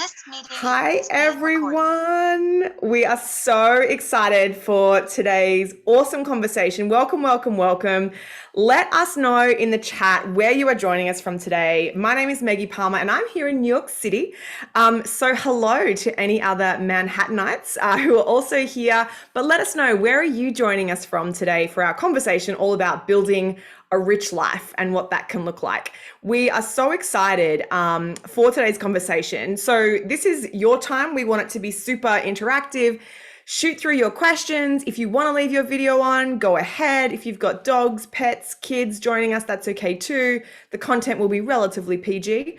This meeting Hi, is being recorded. everyone. We are so excited for today's awesome conversation. Welcome, welcome, welcome. Let us know in the chat where you are joining us from today. My name is Meggie Palmer and I'm here in New York City. So hello to any other Manhattanites who are also here. But let us know, where are you joining us from today for our conversation all about building a rich life and what that can look like. We are so excited for today's conversation. So this is your time. We want it to be super interactive. Shoot through your questions. If you want to leave your video on, go ahead. If you've got dogs, pets, kids joining us, that's okay too. The content will be relatively PG.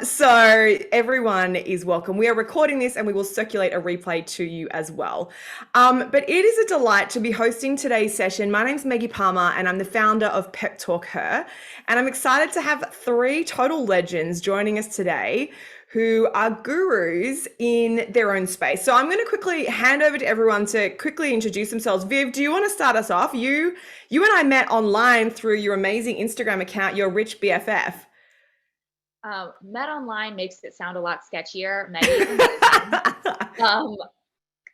So everyone is welcome. We are recording this and we will circulate a replay to you as well. But it is a delight to be hosting today's session. My name's Meggie Palmer and I'm the founder of PepTalkHer. And I'm excited to have three total legends joining us today who are gurus in their own space. So I'm going to quickly hand over to everyone to quickly introduce themselves. Viv, do you want to start us off? You and I met online through your amazing Instagram account, Your Rich BFF. Met online makes it sound a lot sketchier.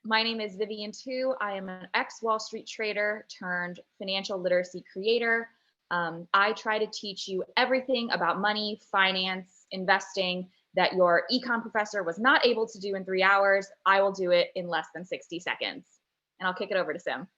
My name is Vivian too. I am an ex-Wall Street trader turned financial literacy creator. I try to teach you everything about money, finance, investing that your econ professor was not able to do in 3 hours. I will do it in less than 60 seconds. And I'll kick it over to Sim.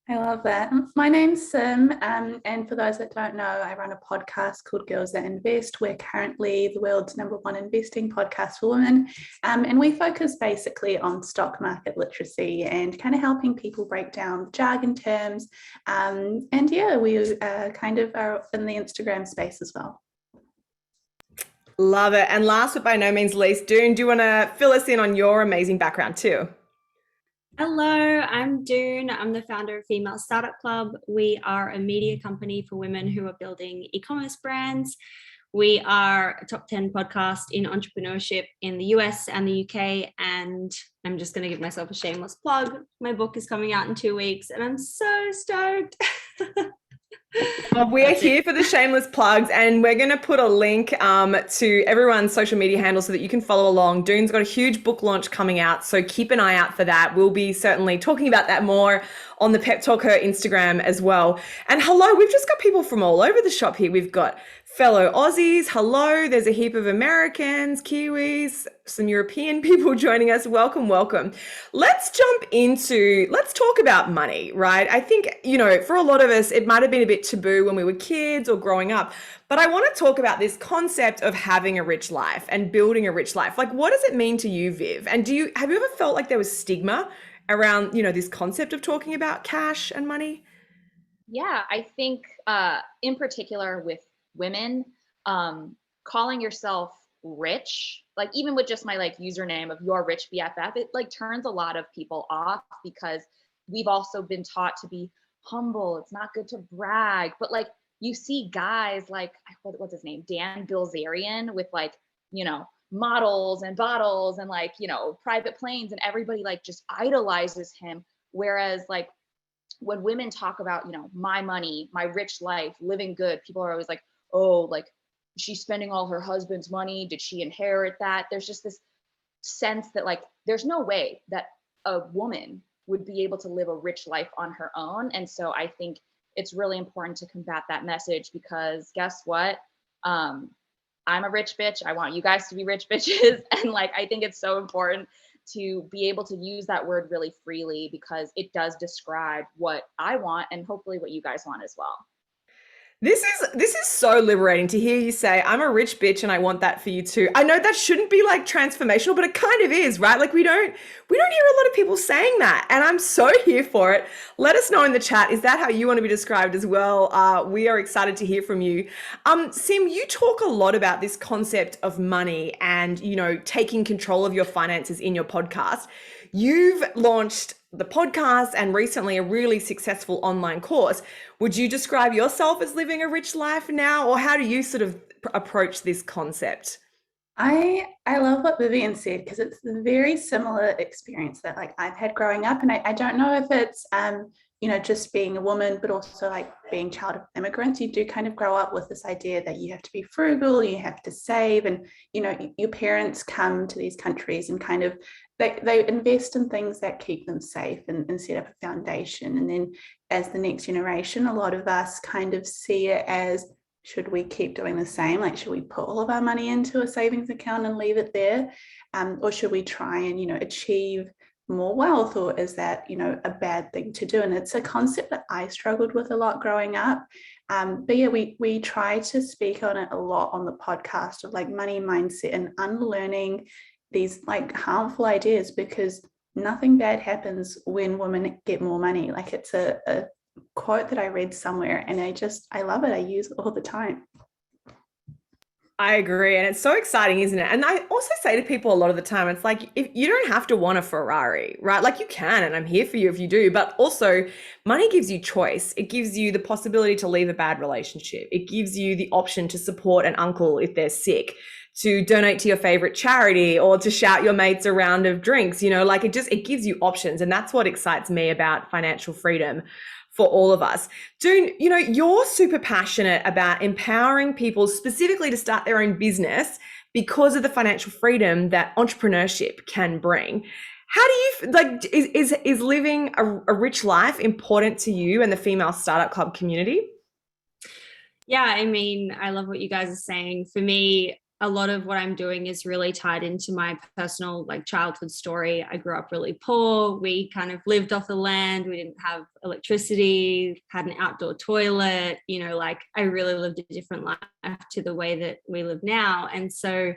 I love that. My name's Sim, and for those that don't know, I run a podcast called Girls That Invest. We're currently the world's #1 investing podcast for women, and we focus basically on stock market literacy and kind of helping people break down jargon terms. And yeah, we kind of are in the Instagram space as well. Love it. And last but by no means least, Doone, do you want to fill us in on your amazing background too? Hello, I'm Doone. I'm the founder of Female Startup Club. We are a media company for women who are building e-commerce brands. We are a top 10 podcast in entrepreneurship in the US and the UK. And I'm just going to give myself a shameless plug. My book is coming out in 2 weeks and I'm so stoked. We are here for the shameless plugs, and we're going to put a link to everyone's social media handles so that you can follow along. Doone's got a huge book launch coming out, so keep an eye out for that. We'll be certainly talking about that more on the PepTalkHer Instagram as well. And hello, we've just got people from all over the shop here. We've got fellow Aussies. Hello, there's a heap of Americans, Kiwis, some European people joining us. Welcome, welcome. Let's talk about money, right? I think, for a lot of us, it might have been a bit taboo when we were kids or growing up, but I want to talk about this concept of having a rich life and building a rich life. Like, what does it mean to you, Viv? And have you ever felt like there was stigma around, this concept of talking about cash and money? Yeah, I think in particular with women, calling yourself rich, like even with just my username of Your Rich BFF, it turns a lot of people off because we've also been taught to be humble. It's not good to brag, but you see guys like, what's his name? Dan Bilzerian with models and bottles and private planes, and everybody just idolizes him. Whereas when women talk about, my money, my rich life, living good, people are always like, oh, she's spending all her husband's money. Did she inherit that? There's just this sense that there's no way that a woman would be able to live a rich life on her own. And so I think it's really important to combat that message, because guess what? I'm a rich bitch. I want you guys to be rich bitches. And I think it's so important to be able to use that word really freely, because it does describe what I want and hopefully what you guys want as well. This is so liberating to hear you say, I'm a rich bitch and I want that for you too. I know that shouldn't be transformational, but it kind of is, right? We don't hear a lot of people saying that, and I'm so here for it. Let us know in the chat, is that how you want to be described as well? We are excited to hear from you. Sim, you talk a lot about this concept of money and, taking control of your finances in your podcast. You've launched the podcast and recently a really successful online course. Would you describe yourself as living a rich life now, or how do you sort of approach this concept? I love what Vivian said, because it's a very similar experience that I've had growing up, and I don't know if it's just being a woman, but also like being child of immigrants, you do kind of grow up with this idea that you have to be frugal, you have to save, and your parents come to these countries and kind of they invest in things that keep them safe and set up a foundation. And then as the next generation, a lot of us kind of see it as, should we keep doing the same? Like, should we put all of our money into a savings account and leave it there? Or should we try and, achieve more wealth, or is that a bad thing to do? And it's a concept that I struggled with a lot growing up, but yeah, we try to speak on it a lot on the podcast of like money mindset and unlearning these like harmful ideas, because nothing bad happens when women get more money. Like, it's a quote that I read somewhere, and I love it. I use it all the time. I agree. And it's so exciting, isn't it? And I also say to people a lot of the time, it's like, if you don't have to want a Ferrari, right? Like, you can, and I'm here for you if you do, but also money gives you choice. It gives you the possibility to leave a bad relationship. It gives you the option to support an uncle if they're sick, to donate to your favorite charity, or to shout your mates a round of drinks. Like, it gives you options. And that's what excites me about financial freedom for all of us. Doone, you're super passionate about empowering people specifically to start their own business because of the financial freedom that entrepreneurship can bring. How do you like, is living a rich life important to you and the Female Startup Club community? Yeah, I mean, I love what you guys are saying. For me, a lot of what I'm doing is really tied into my personal like childhood story. I grew up really poor. We kind of lived off the land. We didn't have electricity, had an outdoor toilet, like I really lived a different life to the way that we live now. And so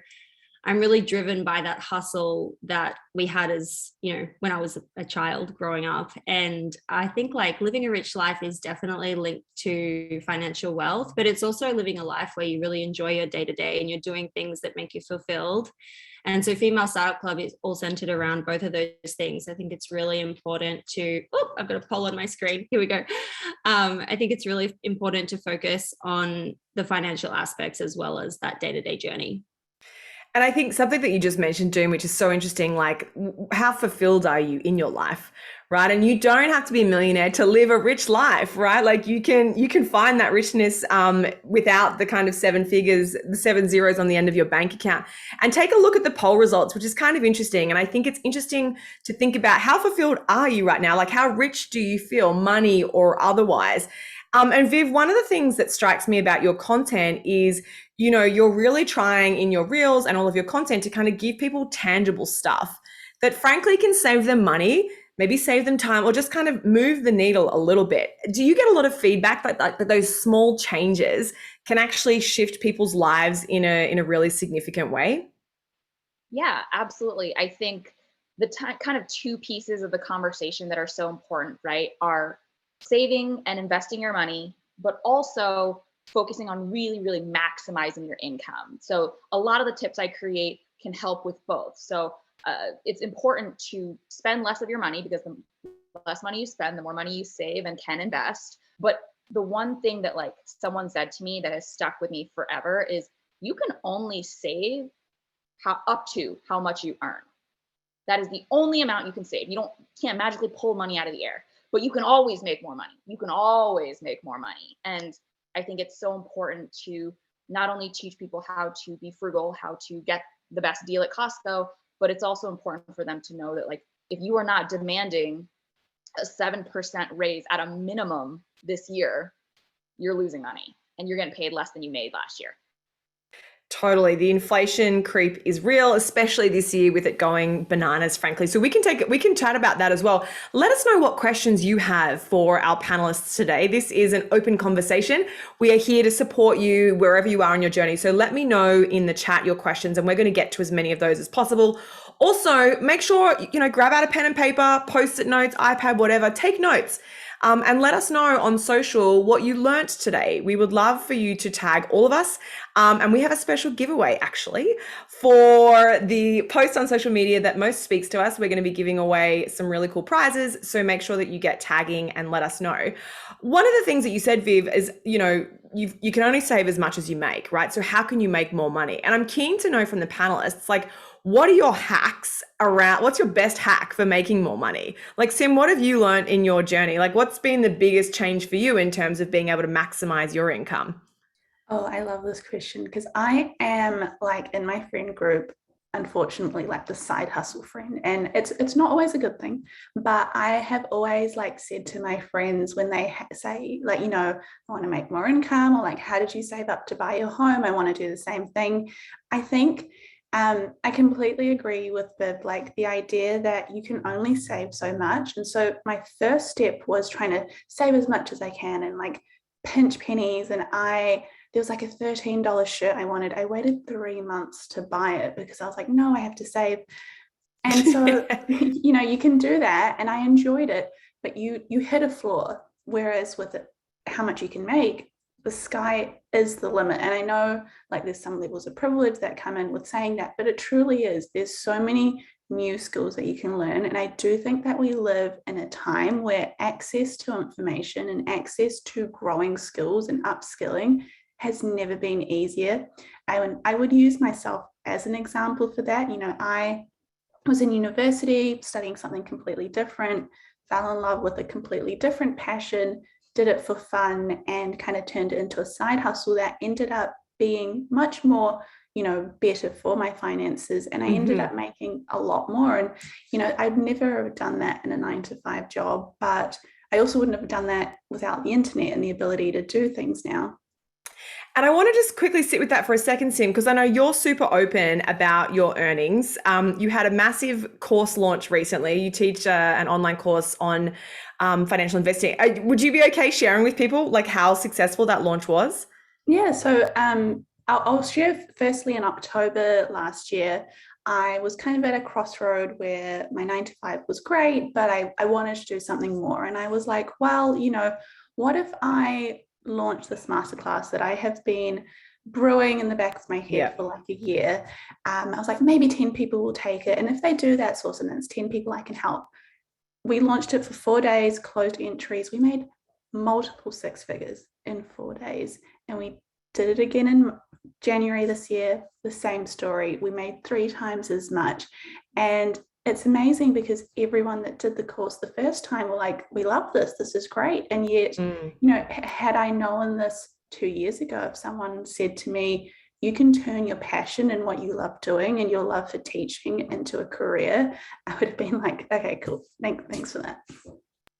I'm really driven by that hustle that we had as, when I was a child growing up. And I think like living a rich life is definitely linked to financial wealth, but it's also living a life where you really enjoy your day to day and you're doing things that make you fulfilled. And so Female Startup Club is all centered around both of those things. I think it's really important to, I've got a poll on my screen. Here we go. I think it's really important to focus on the financial aspects as well as that day-to-day journey. And I think something that you just mentioned, Doone, which is so interesting, like how fulfilled are you in your life, right? And you don't have to be a millionaire to live a rich life, right? Like you can find that richness without the kind of seven figures, the 7 zeros on the end of your bank account. And take a look at the poll results, which is kind of interesting. And I think it's interesting to think about, how fulfilled are you right now? Like, how rich do you feel, money or otherwise? And Viv, one of the things that strikes me about your content is, you're really trying in your reels and all of your content to kind of give people tangible stuff that frankly can save them money, maybe save them time, or just kind of move the needle a little bit. Do you get a lot of feedback that those small changes can actually shift people's lives in a really significant way? Yeah, absolutely. I think the kind of two pieces of the conversation that are so important, right, are saving and investing your money, but also focusing on really, really maximizing your income. So a lot of the tips I create can help with both. So it's important to spend less of your money, because the less money you spend, the more money you save and can invest. But the one thing that like someone said to me that has stuck with me forever is, you can only save up to how much you earn. That is the only amount you can save. You can't magically pull money out of the air, but you can always make more money. You can always make more money. And I think it's so important to not only teach people how to be frugal, how to get the best deal at Costco, but it's also important for them to know that, like, if you are not demanding a 7% raise at a minimum this year, you're losing money and you're getting paid less than you made last year. Totally. The inflation creep is real, especially this year with it going bananas, frankly. So we can chat about that as well. Let us know what questions you have for our panelists today. This is an open conversation. We are here to support you wherever you are on your journey. So let me know in the chat your questions, and we're going to get to as many of those as possible. Also, make sure, grab out a pen and paper, post-it notes, iPad, whatever, take notes. And let us know on social what you learnt today. We would love for you to tag all of us And we have a special giveaway actually for the post on social media that most speaks to us. We're going to be giving away some really cool prizes. So make sure that you get tagging and let us know. One of the things that you said, Viv, is, you can only save as much as you make, right? So how can you make more money? And I'm keen to know from the panelists, like, what are your hacks around, what's your best hack for making more money? Like, Sim, what have you learned in your journey? Like, what's been the biggest change for you in terms of being able to maximize your income? Oh, I love this question because I am like in my friend group, unfortunately, like the side hustle friend, and it's not always a good thing. But I have always like said to my friends when they say like, I want to make more income, or like, how did you save up to buy your home? I want to do the same thing. I think I completely agree with Viv, like the idea that you can only save so much. And so my first step was trying to save as much as I can and like pinch pennies. And there was like a $13 shirt I wanted. I waited 3 months to buy it because I was like, no, I have to save. And so, you can do that. And I enjoyed it, but you hit a floor. Whereas with it, how much you can make, the sky is the limit. And I know like there's some levels of privilege that come in with saying that, but it truly is. There's so many new skills that you can learn. And I do think that we live in a time where access to information and access to growing skills and upskilling has never been easier. I would use myself as an example for that. I was in university studying something completely different, fell in love with a completely different passion, did it for fun, and kind of turned it into a side hustle that ended up being much more, better for my finances. And I ended up making a lot more. And, I'd never have done that in a 9-to-5 job, but I also wouldn't have done that without the internet and the ability to do things now. And I want to just quickly sit with that for a second, Sim, because I know you're super open about your earnings. You had a massive course launch recently. You teach an online course on financial investing. Would you be okay sharing with people like how successful that launch was? Yeah, so I'll share firstly in October last year. I was kind of at a crossroad where my 9-to-5 was great, but I wanted to do something more. And I was like, well, what if I launch this masterclass that I have been brewing in the back of my head for like a year? I was like, maybe 10 people will take it. And if they do, that's awesome. And it's 10 people I can help. We launched it for 4 days, closed entries. We made multiple 6 figures in 4 days. And we did it again in January this year, the same story. We made 3 times as much. And it's amazing because everyone that did the course the first time were like, we love this. This is great. And yet, had I known this 2 years ago, if someone said to me, you can turn your passion and what you love doing and your love for teaching into a career, I would have been like, okay, cool. Thanks for that.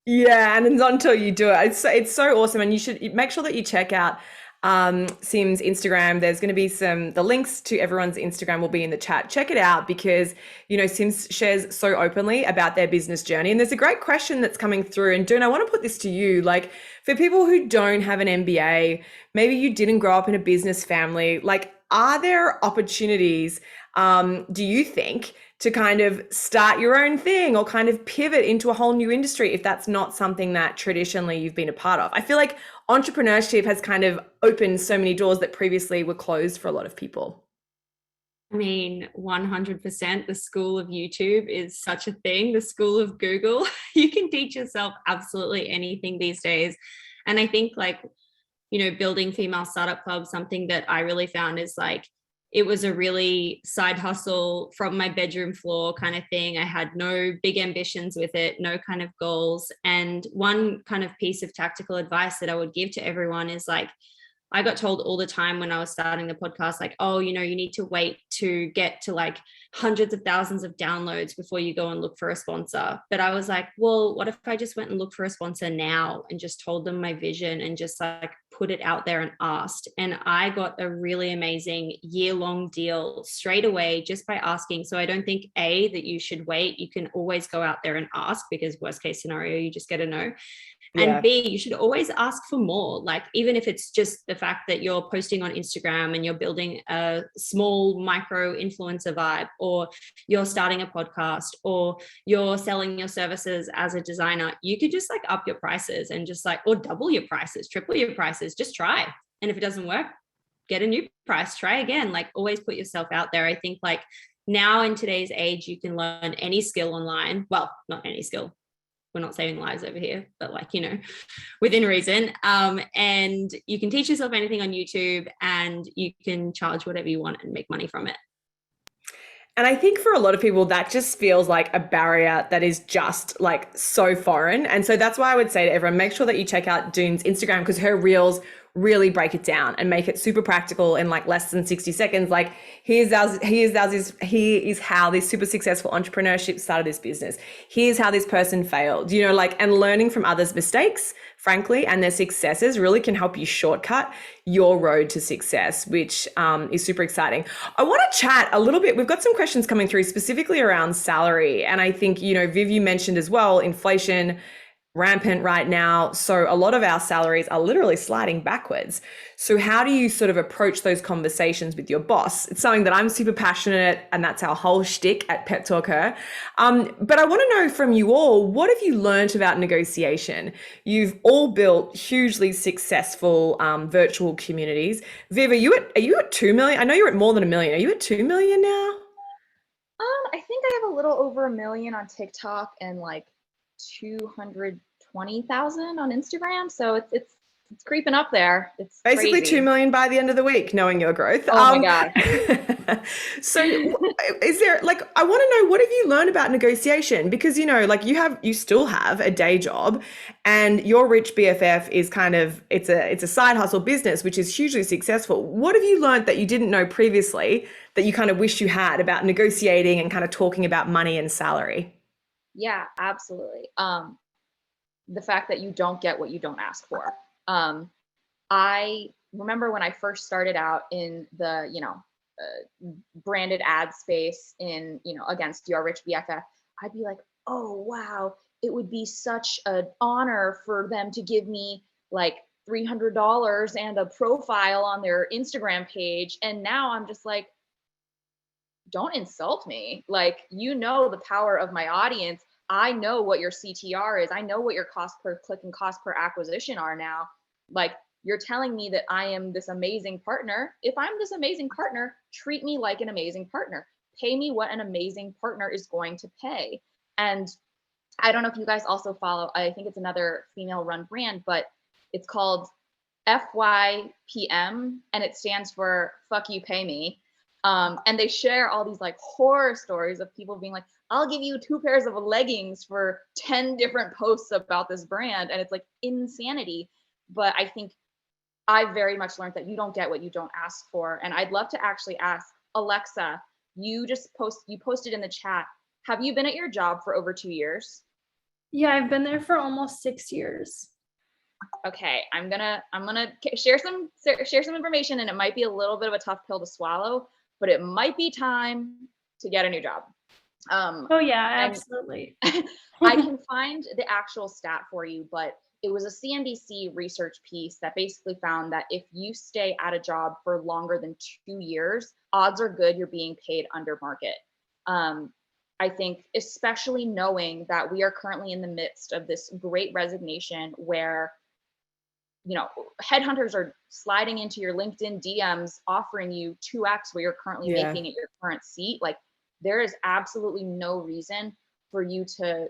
Yeah, and it's not until you do it. It's so awesome. And you should make sure that you check out Sim's Instagram. There's going to be the links to everyone's Instagram will be in the chat. Check it out because, Sim shares so openly about their business journey. And there's a great question that's coming through. And Doone, I want to put this to you, like for people who don't have an MBA, maybe you didn't grow up in a business family, like are there opportunities, do you think, to kind of start your own thing or kind of pivot into a whole new industry if that's not something that traditionally you've been a part of? I feel like entrepreneurship has kind of opened so many doors that previously were closed for a lot of people. I mean, 100%, the school of YouTube is such a thing, the school of Google. You can teach yourself absolutely anything these days. And I think building Female Startup Club, something that I really found is like, it was a really side hustle from my bedroom floor kind of thing. I had no big ambitions with it, no kind of goals. And one kind of piece of tactical advice that I would give to everyone is like, I got told all the time when I was starting the podcast, like, oh, you need to wait to get to like hundreds of thousands of downloads before you go and look for a sponsor. But I was like, well, what if I just went and looked for a sponsor now and just told them my vision and just like put it out there and asked? And I got a really amazing year-long deal straight away just by asking. So I don't think that you should wait. You can always go out there and ask because worst case scenario, you just get a no. And B, you should always ask for more. Like, even if it's just the fact that you're posting on Instagram and you're building a small micro influencer vibe, or you're starting a podcast, or you're selling your services as a designer, you could just like up your prices and just like, or double your prices, triple your prices, just try. And if it doesn't work, get a new price, try again, like always put yourself out there. I think like now in today's age, you can learn any skill online. Well, not any skill. We're not saving lives over here, but like, you know, within reason. And you can teach yourself anything on YouTube and you can charge whatever you want and make money from it. And I think for a lot of people, that just feels like a barrier that is just like so foreign. And so that's why I would say to everyone, make sure that you check out Doone's Instagram, because her reels really break it down and make it super practical in like less than 60 seconds. Like he is how this super successful entrepreneurship started this business. Here's how this person failed, you know, like, and learning from others' mistakes, frankly, and their successes really can help you shortcut your road to success, which is super exciting. I want to chat a little bit. We've got some questions coming through specifically around salary. And I think, you know, Viv, you mentioned as well, inflation rampant right now. So a lot of our salaries are literally sliding backwards. So how do you sort of approach those conversations with your boss? It's something that I'm super passionate, and that's our whole shtick at PepTalkHer. But I want to know from you all, what have you learned about negotiation? You've all built hugely successful virtual communities. Viv, are you at 2 million? I know you're at more than 1 million. Are you at 2 million now? I think I have a little over 1 million on TikTok and like 220,000 on Instagram. So it's creeping up there. It's basically crazy. 2 million by the end of the week, knowing your growth. Oh my God. So is there, like, I want to know, what have you learned about negotiation? Because, you know, like you still have a day job, and your Rich BFF is kind of, it's a side hustle business, which is hugely successful. What have you learned that you didn't know previously that you kind of wish you had about negotiating and kind of talking about money and salary? Yeah, absolutely. The fact that you don't get what you don't ask for. I remember when I first started out in the, you know, branded ad space in, you know, against your Rich BFF, I'd be like, oh, wow, it would be such an honor for them to give me like $300 and a profile on their Instagram page. And now I'm just like, don't insult me. Like, you know, the power of my audience. I know what your CTR is. I know what your cost per click and cost per acquisition are now. Like, you're telling me that I am this amazing partner. If I'm this amazing partner, treat me like an amazing partner. Pay me what an amazing partner is going to pay. And I don't know if you guys also follow, I think it's another female run brand, but it's called FYPM, and it stands for fuck you, pay me. And they share all these like horror stories of people being like, I'll give you 2 pairs of leggings for 10 different posts about this brand. And it's like insanity. But I think I very much learned that you don't get what you don't ask for. And I'd love to actually ask Alexa, you posted in the chat, have you been at your job for over 2 years? Yeah, I've been there for almost 6 years. Okay, I'm gonna share some information, and it might be a little bit of a tough pill to swallow, but it might be time to get a new job. Oh yeah, absolutely. I can find the actual stat for you, but it was a CNBC research piece that basically found that if you stay at a job for longer than 2 years, odds are good you're being paid under market. I think especially knowing that we are currently in the midst of this great resignation where, you know, headhunters are sliding into your LinkedIn DMs offering you 2x what you're currently making at your current seat. Like, there is absolutely no reason for you to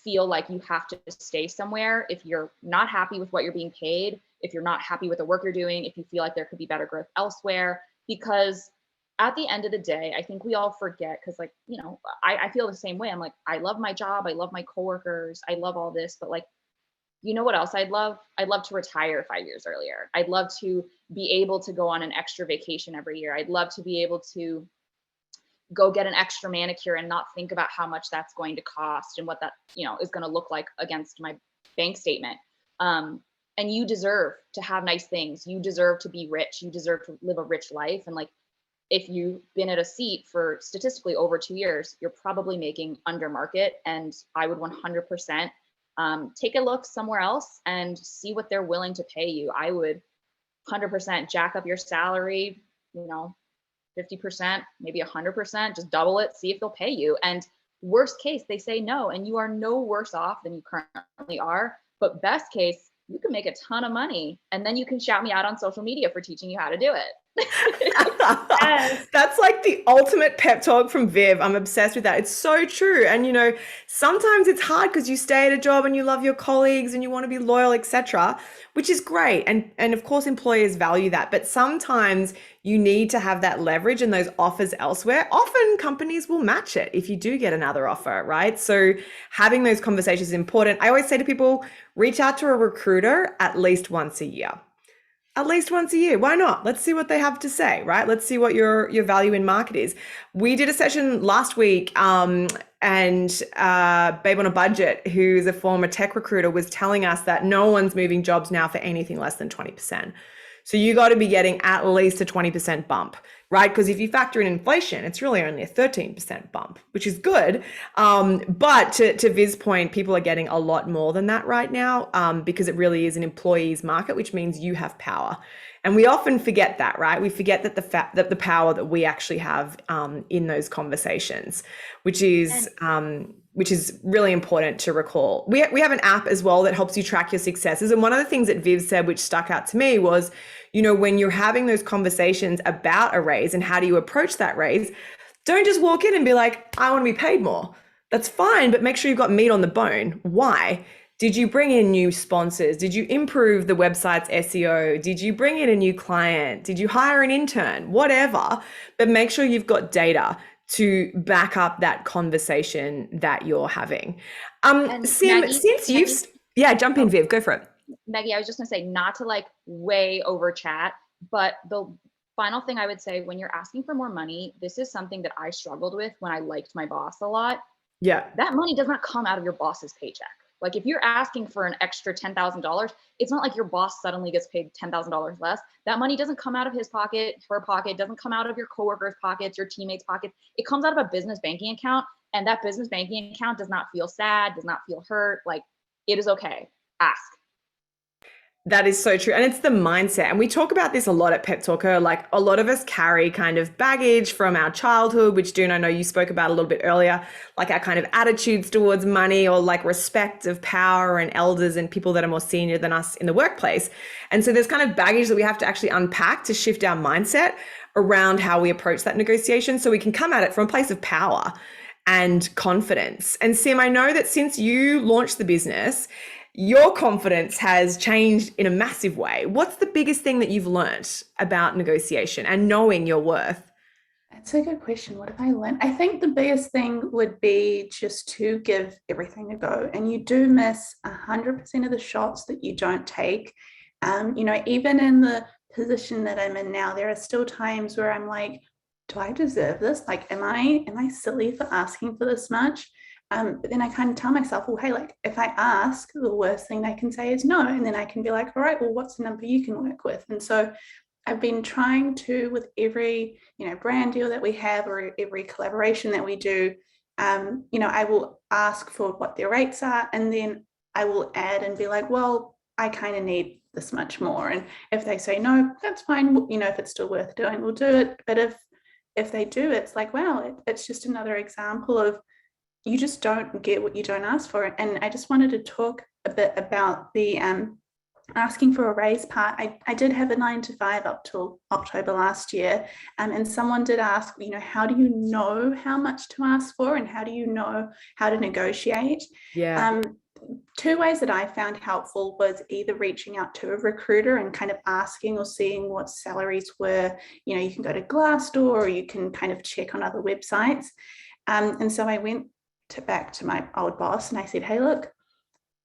feel like you have to stay somewhere if you're not happy with what you're being paid, if you're not happy with the work you're doing, if you feel like there could be better growth elsewhere. Because at the end of the day, I think we all forget, because like, you know, I feel the same way. I'm like, I love my job, I love my coworkers, I love all this, but like, you know what else I'd love? I'd love to retire 5 years earlier. I'd love to be able to go on an extra vacation every year. I'd love to be able to go get an extra manicure and not think about how much that's going to cost and what that, you know, is going to look like against my bank statement. And you deserve to have nice things. You deserve to be rich. You deserve to live a rich life. And like, if you've been at a seat for statistically over 2 years, you're probably making under market. And I would 100% take a look somewhere else and see what they're willing to pay you. I would 100% jack up your salary, you know, 50%, maybe 100%, just double it, see if they'll pay you. And worst case, they say no, and you are no worse off than you currently are. But best case, you can make a ton of money. And then you can shout me out on social media for teaching you how to do it. Yes. That's like the ultimate pep talk from Viv. I'm obsessed with that. It's so true. And sometimes it's hard because you stay at a job and you love your colleagues and you want to be loyal, etc., which is great. And of course employers value that. But sometimes you need to have that leverage and those offers elsewhere. Often companies will match it if you do get another offer, right? So having those conversations is important. I always say to people, reach out to a recruiter at least once a year. At least once a year. Why not? Let's see what they have to say, right? Let's see what your value in market is. We did a session last week and Babe on a Budget, who's a former tech recruiter, was telling us that no one's moving jobs now for anything less than 20%. So you got to be getting at least a 20% bump, right? Because if you factor in inflation, it's really only a 13% bump, which is good. But to Viz's point, people are getting a lot more than that right now because it really is an employee's market, which means you have power. And we often forget that, right? We forget that the power that we actually have in those conversations, which is really important to recall. We have an app as well that helps you track your successes. And one of the things that Viv said, which stuck out to me, was, when you're having those conversations about a raise and how do you approach that raise, don't just walk in and be like, I want to be paid more. That's fine, but make sure you've got meat on the bone. Why? Did you bring in new sponsors? Did you improve the website's SEO? Did you bring in a new client? Did you hire an intern? Whatever, but make sure you've got data to back up that conversation that you're having. Sim, Maggie, jump in, Viv, go for it. Maggie, I was just gonna say, not to way over chat, but the final thing I would say, when you're asking for more money, this is something that I struggled with when I liked my boss a lot. Yeah. That money does not come out of your boss's paycheck. Like if you're asking for an extra $10,000, it's not like your boss suddenly gets paid $10,000 less. That money doesn't come out of his pocket, her pocket, doesn't come out of your coworkers' pockets, your teammates' pockets. It comes out of a business banking account, and that business banking account does not feel sad, does not feel hurt. Like, it is okay. Ask. That is so true. And it's the mindset. And we talk about this a lot at PepTalkHer. Like, a lot of us carry kind of baggage from our childhood, which Doone, I know you spoke about a little bit earlier, like our kind of attitudes towards money, or like respect of power and elders and people that are more senior than us in the workplace. And so there's kind of baggage that we have to actually unpack to shift our mindset around how we approach that negotiation, so we can come at it from a place of power and confidence. And Sim, I know that since you launched the business, your confidence has changed in a massive way. What's the biggest thing that you've learned about negotiation and knowing your worth? That's a good question. What have I learned? I think the biggest thing would be just to give everything a go. And you do miss 100% of the shots that you don't take. Even in the position that I'm in now, there are still times where I'm like, do I deserve this? Like, am I silly for asking for this much? But then I kind of tell myself, well, hey, like if I ask, the worst thing they can say is no. And then I can be like, all right, well, what's the number you can work with? And so I've been trying to, with every, brand deal that we have or every collaboration that we do, I will ask for what their rates are. And then I will add and be like, well, I kind of need this much more. And if they say no, that's fine. If it's still worth doing, we'll do it. But if they do, it's like, wow, it's just another example of, you just don't get what you don't ask for. And I just wanted to talk a bit about the asking for a raise part. I did have a 9 to 5 up till October last year. And someone did ask, how do you know how much to ask for, and how do you know how to negotiate? Yeah. 2 ways that I found helpful was either reaching out to a recruiter and kind of asking or seeing what salaries were. You can go to Glassdoor, or you can kind of check on other websites. And so I went back to my old boss and I said, hey, look,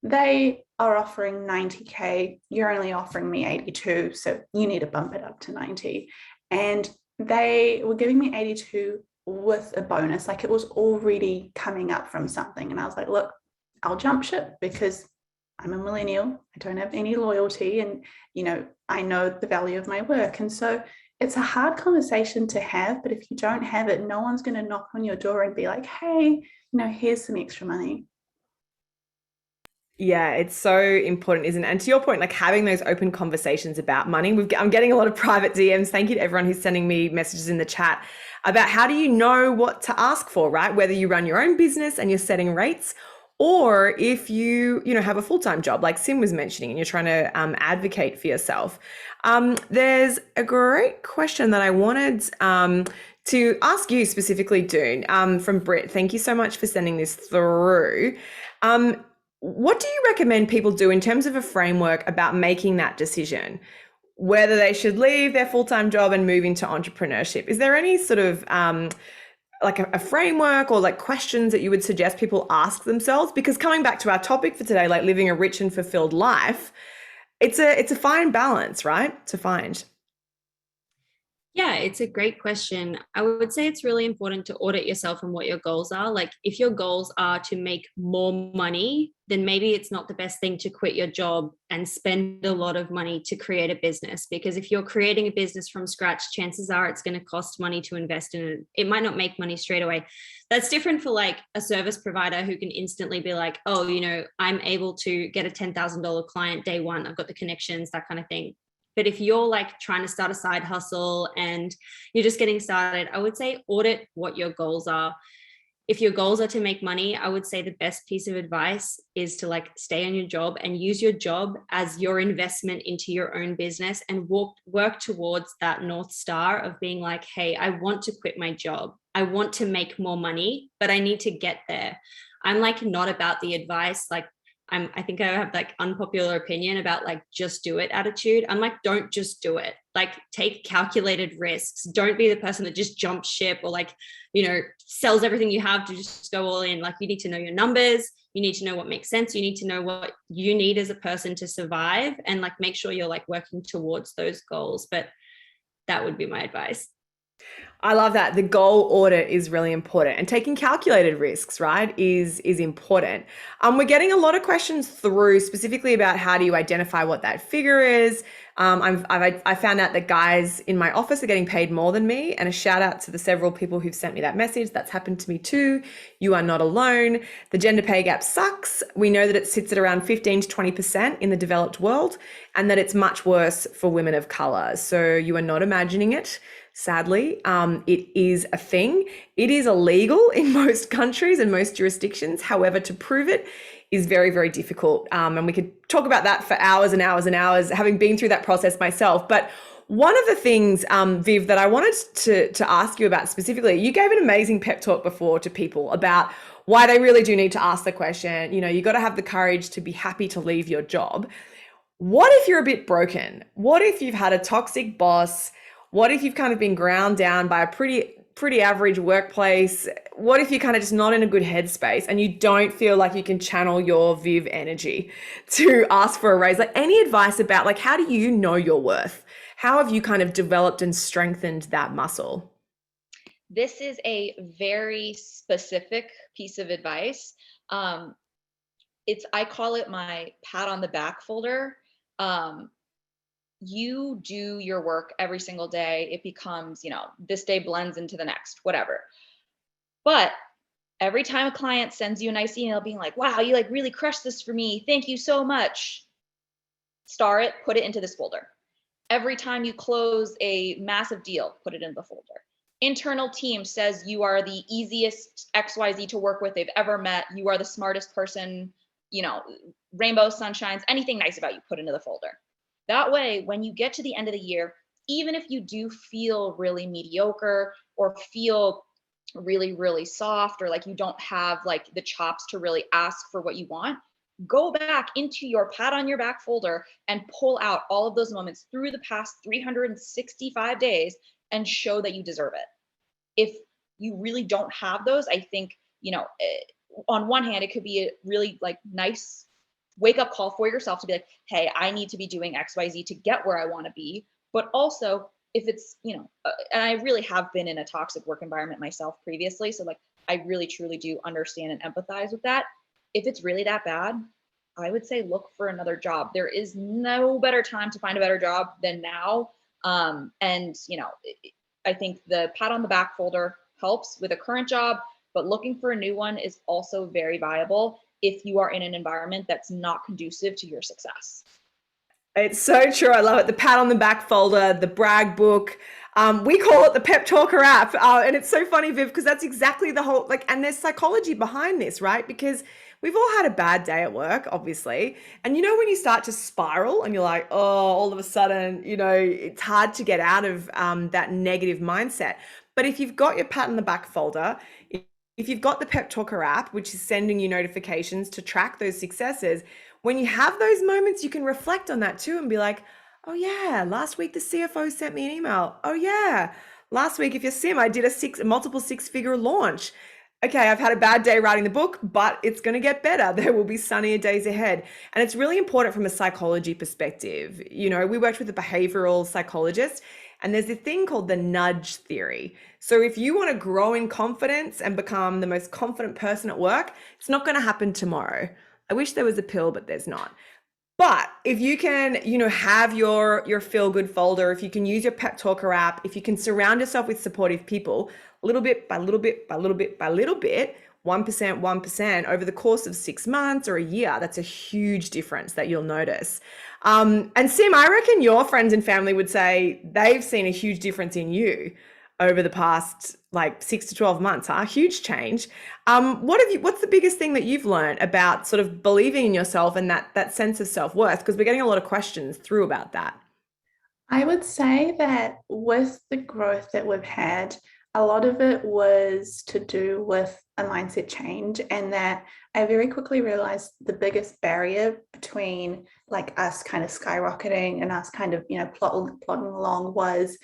they are offering 90K. You're only offering me 82. So you need to bump it up to 90. And they were giving me 82 with a bonus. Like, it was already coming up from something. And I was like, look, I'll jump ship because I'm a millennial. I don't have any loyalty, and, I know the value of my work. And so it's a hard conversation to have, but if you don't have it, no one's going to knock on your door and be like, hey, here's some extra money. Yeah, it's so important, isn't it? And to your point, like having those open conversations about money. I'm getting a lot of private DMs. Thank you to everyone who's sending me messages in the chat about how do you know what to ask for, right? Whether you run your own business and you're setting rates, or if you have a full-time job like Sim was mentioning and you're trying to advocate for yourself. There's a great question that I wanted to ask you specifically, Doone, from Britt. Thank you so much for sending this through. What do you recommend people do in terms of a framework about making that decision, whether they should leave their full-time job and move into entrepreneurship? Is there any sort of like a framework or like questions that you would suggest people ask themselves? Because coming back to our topic for today, like living a rich and fulfilled life, it's a fine balance, right? To find. Yeah, it's a great question. I would say it's really important to audit yourself and what your goals are. Like if your goals are to make more money, then maybe it's not the best thing to quit your job and spend a lot of money to create a business. Because if you're creating a business from scratch, chances are it's going to cost money to invest in it. It might not make money straight away. That's different for like a service provider who can instantly be like, oh, I'm able to get a $10,000 client day one. I've got the connections, that kind of thing. But if you're like trying to start a side hustle and you're just getting started, I would say audit what your goals are. If your goals are to make money, I would say the best piece of advice is to like stay on your job and use your job as your investment into your own business and work towards that North Star of being like, hey, I want to quit my job. I want to make more money, but I need to get there. I'm like not about the advice, like I think I have like unpopular opinion about like just do it attitude. I'm like, don't just do it. Like take calculated risks. Don't be the person that just jumps ship or like, sells everything you have to just go all in. Like you need to know your numbers. You need to know what makes sense. You need to know what you need as a person to survive and like make sure you're like working towards those goals. But that would be my advice. I love that. The goal audit is really important, and taking calculated risks, right, is important. We're getting a lot of questions through specifically about how do you identify what that figure is. I found out that guys in my office are getting paid more than me, and a shout out to the several people who've sent me that message. That's happened to me too. You are not alone. The gender pay gap sucks. We know that it sits at around 15 to 20% in the developed world, and that it's much worse for women of color. So you are not imagining it. Sadly, it is a thing. It is illegal in most countries and most jurisdictions. However, to prove it is very, very difficult. And we could talk about that for hours and hours and hours, having been through that process myself. But one of the things, Viv, that I wanted to ask you about specifically, you gave an amazing pep talk before to people about why they really do need to ask the question. You got to have the courage to be happy to leave your job. What if you're a bit broken? What if you've had a toxic boss? What if you've kind of been ground down by a pretty average workplace? What if you're kind of just not in a good headspace and you don't feel like you can channel your Viv energy to ask for a raise? Like any advice about like, how do you know your worth? How have you kind of developed and strengthened that muscle? This is a very specific piece of advice. I call it my pat on the back folder. You do your work every single day. It becomes, this day blends into the next, whatever. But every time a client sends you a nice email being like, wow, you like really crushed this for me. Thank you so much. Star it, put it into this folder. Every time you close a massive deal, put it in the folder. Internal team says you are the easiest XYZ to work with they've ever met. You are the smartest person, rainbow sunshines, anything nice about you, put into the folder. That way, when you get to the end of the year, even if you do feel really mediocre or feel really, really soft, or like you don't have like the chops to really ask for what you want, go back into your pat on your back folder and pull out all of those moments through the past 365 days and show that you deserve it. If you really don't have those, I think, on one hand, it could be a really like nice wake up call for yourself to be like, hey, I need to be doing XYZ to get where I want to be. But also if it's, and I really have been in a toxic work environment myself previously. So like, I really truly do understand and empathize with that. If it's really that bad, I would say look for another job. There is no better time to find a better job than now. I think the pat on the back folder helps with a current job, but looking for a new one is also very viable if you are in an environment that's not conducive to your success. It's so true. I love it. The pat on the back folder, the brag book. We call it the PepTalkHer app. And it's so funny, Viv, because that's exactly the whole, and there's psychology behind this, right? Because we've all had a bad day at work, obviously. And you know, when you start to spiral and you're like, oh, all of a sudden, you know, it's hard to get out of that negative mindset. But if you've got your pat in the back folder, if you've got the PepTalkHer app, which is sending you notifications to track those successes, when you have those moments, you can reflect on that too and be like, oh yeah, last week the CFO sent me an email. Oh yeah, last week, if you're Sim, I did a multiple six-figure launch. Okay, I've had a bad day writing the book, but it's going to get better. There will be sunnier days ahead. And it's really important from a psychology perspective. You know, we worked with a behavioral psychologist, and there's a thing called the nudge theory. So if you want to grow in confidence and become the most confident person at work, it's not going to happen tomorrow. I wish there was a pill, but there's not. But if you can, you know, have your feel good folder, if you can use your PepTalkHer app, if you can surround yourself with supportive people, little bit by little bit by little bit by little bit, 1% over the course of 6 months or a year, that's a huge difference that you'll notice. And Sim, I reckon your friends and family would say they've seen a huge difference in you over the past like 6 to 12 months, huh? Huge change. What's the biggest thing that you've learned about sort of believing in yourself and that sense of self-worth? Because we're getting a lot of questions through about that. I would say that with the growth that we've had, a lot of it was to do with a mindset change, and that I very quickly realized the biggest barrier between like us kind of skyrocketing and us kind of, you know, plodding along was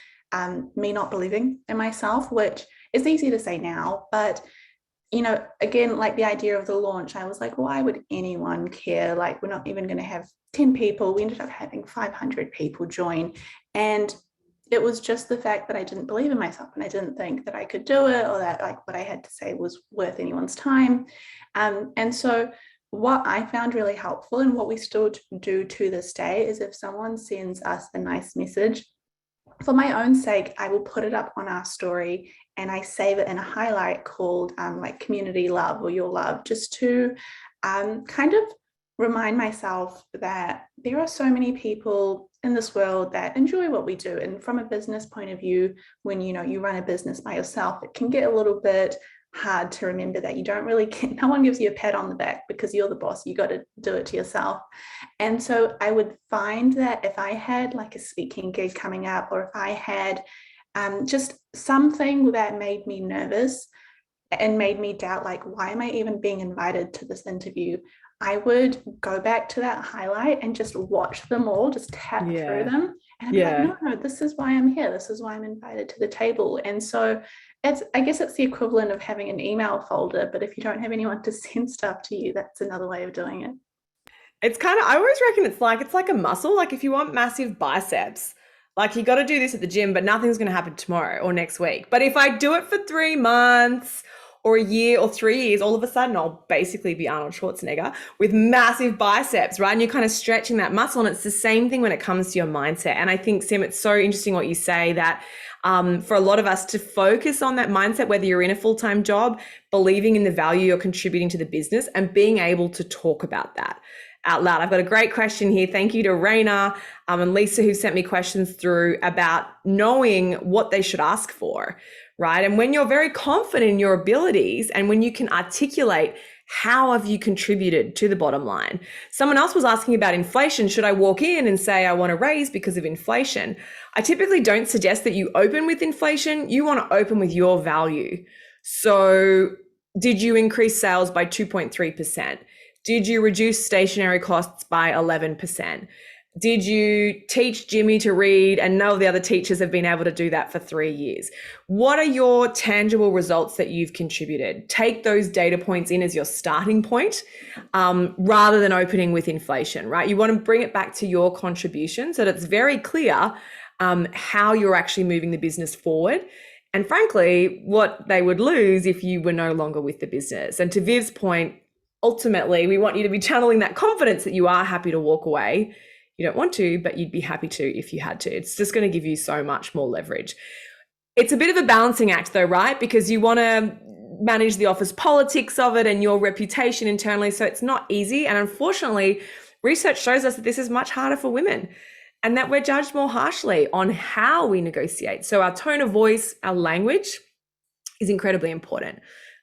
me not believing in myself, which is easy to say now, but you know, again, like the idea of the launch, I was like, why would anyone care? Like, we're not even going to have 10 people. We ended up having 500 people join. And it was just the fact that I didn't believe in myself and I didn't think that I could do it, or that like what I had to say was worth anyone's time. And so what I found really helpful, and what we still do to this day, is if someone sends us a nice message, for my own sake, I will put it up on our story and I save it in a highlight called like community love or your love, just to kind of remind myself that there are so many people in this world that enjoy what we do. And from a business point of view, when you know you run a business by yourself, it can get a little bit hard to remember that you don't really get, no one gives you a pat on the back because you're the boss. You got to do it to yourself. And so I would find that if I had like a speaking gig coming up, or if I had just something that made me nervous and made me doubt, like, why am I even being invited to this interview? I would go back to that highlight and just watch them all, just tap through them. And I'd be like, no, this is why I'm here. This is why I'm invited to the table. And so I guess it's the equivalent of having an email folder, but if you don't have anyone to send stuff to you, that's another way of doing it. It's kind of, I always reckon it's like a muscle. Like if you want massive biceps, like you got to do this at the gym, but nothing's going to happen tomorrow or next week. But if I do it for 3 months or a year or 3 years, all of a sudden I'll basically be Arnold Schwarzenegger with massive biceps, right? And you're kind of stretching that muscle. And it's the same thing when it comes to your mindset. And I think, Sim, it's so interesting what you say, that for a lot of us to focus on that mindset, whether you're in a full-time job, believing in the value you're contributing to the business and being able to talk about that out loud. I've got a great question here. Thank you to Raina and Lisa, who sent me questions through about knowing what they should ask for, right? And when you're very confident in your abilities and when you can articulate how have you contributed to the bottom line. Someone else was asking about inflation. Should I walk in and say I want to raise because of inflation? I typically don't suggest that you open with inflation. You want to open with your value. So did you increase sales by 2.3%? Did you reduce stationery costs by 11%? Did you teach Jimmy to read and none of the other teachers have been able to do that for 3 years? What are your tangible results that you've contributed? Take those data points in as your starting point rather than opening with inflation, right? You want to bring it back to your contribution so that it's very clear how you're actually moving the business forward. And frankly, what they would lose if you were no longer with the business. And to Viv's point, ultimately, we want you to be channeling that confidence that you are happy to walk away. You don't want to, but you'd be happy to if you had to. It's just going to give you so much more leverage. It's a bit of a balancing act though, right? Because you want to manage the office politics of it and your reputation internally. So it's not easy. And unfortunately, research shows us that this is much harder for women and that we're judged more harshly on how we negotiate. So our tone of voice, our language is incredibly important.